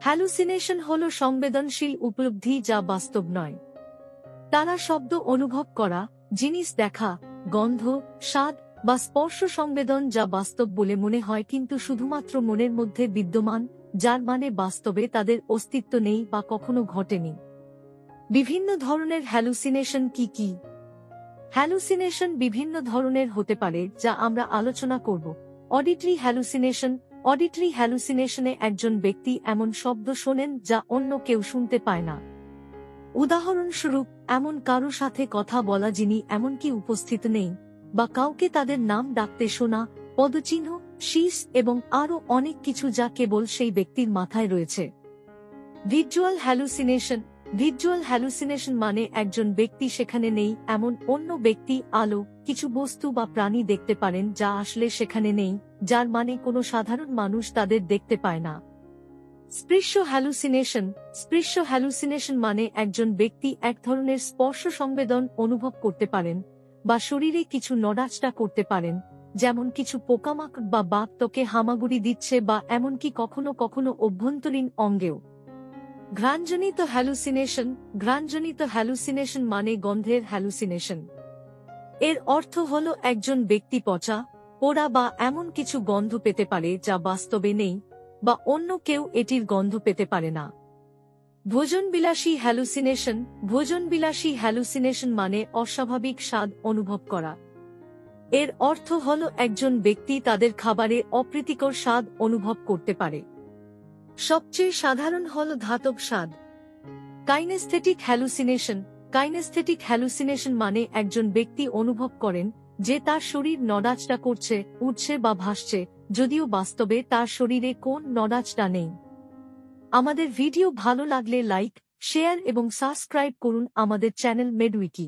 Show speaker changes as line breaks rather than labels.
Hallucination হল সংবেদনশীল উপলব্ধি যা বাস্তব নয়। তারা শব্দ অনুভব করা, জিনিস দেখা, গন্ধ, স্বাদ বা স্পর্শ সংবেদন যা বাস্তব বলে মনে হয় কিন্তু শুধুমাত্র মনের মধ্যে বিদ্যমান, যার মানে বাস্তবে তাদের অস্তিত্ব নেই বা কখনো ঘটেনি। বিভিন্ন ধরনের হ্যালুসিনেশন কি কি? হ্যালুসিনেশন বিভিন্ন ধরনের হতে পারে যা আমরা আলোচনা করব। Auditory hallucination. অডিটরি হ্যালুসিনেশনে একজন ব্যক্তি এমন শব্দ শোনেন যা অন্য কেউ শুনতে পায় না। উদাহরণস্বরূপ, এমন কারো সাথে কথা বলা যিনি এমনকি উপস্থিত নেই, বা কাউকে তাদের নাম ডাকতে শোনা, পদচিহ্ন, শীষ এবং আরও অনেক কিছু যা কেবল সেই ব্যক্তির মাথায় রয়েছে। Visual hallucination. ভিজুয়াল হ্যালুসিনেশন মানে একজন ব্যক্তি সেখানে নেই এমন অন্য ব্যক্তি, আলো, কিছু বস্তু বা প্রাণী দেখতে পারেন যা আসলে সেখানে নেই, যার মানে কোনো সাধারণ মানুষ তাদের দেখতে পায় না। স্পৃশ্য হ্যালুসিনেশন। স্পৃশ্য হ্যালুসিনেশন মানে একজন ব্যক্তি এক ধরনের স্পর্শ সংবেদন অনুভব করতে পারেন বা শরীরে কিছু নড়াচড়া করতে পারেন, যেমন কিছু পোকামাকড় বা বাঘ তোকে হামাগুড়ি দিচ্ছে বা এমনকি কখনো কখনো অভ্যন্তরীণ অঙ্গেও। ঘ্রাণজনিত হ্যালুসিনেশন। ঘ্রাণজনিত হ্যালুসিনেশন মানে গন্ধের হ্যালুসিনেশন। এর অর্থ হল একজন ব্যক্তি পচা, পোড়া বা এমন কিছু গন্ধ পেতে পারে যা বাস্তবে নেই, বা অন্য কেউ এটির গন্ধ পেতে পারে না। ভোজনবিলাসী হ্যালুসিনেশন। ভোজনবিলাসী হ্যালুসিনেশন মানে অস্বাভাবিক স্বাদ অনুভব করা। এর অর্থ হল একজন ব্যক্তি তাদের খাবারে অপ্রীতিকর স্বাদ অনুভব করতে পারে। সবচেয়ে সাধারণ হল ধাতব স্বাদ। Kinaesthetic hallucination. কাইনেস্থেটিক হ্যালুসিনেশন মানে একজন ব্যক্তি অনুভব করেন যে তার শরীর নড়াচড়া করছে, উড়ছে বা ভাসছে, যদিও বাস্তবে তার শরীরে কোন নড়াচড়া নেই। আমাদের ভিডিও ভালো লাগলে লাইক, শেয়ার এবং সাবস্ক্রাইব করুন আমাদের চ্যানেল মেডউইকি।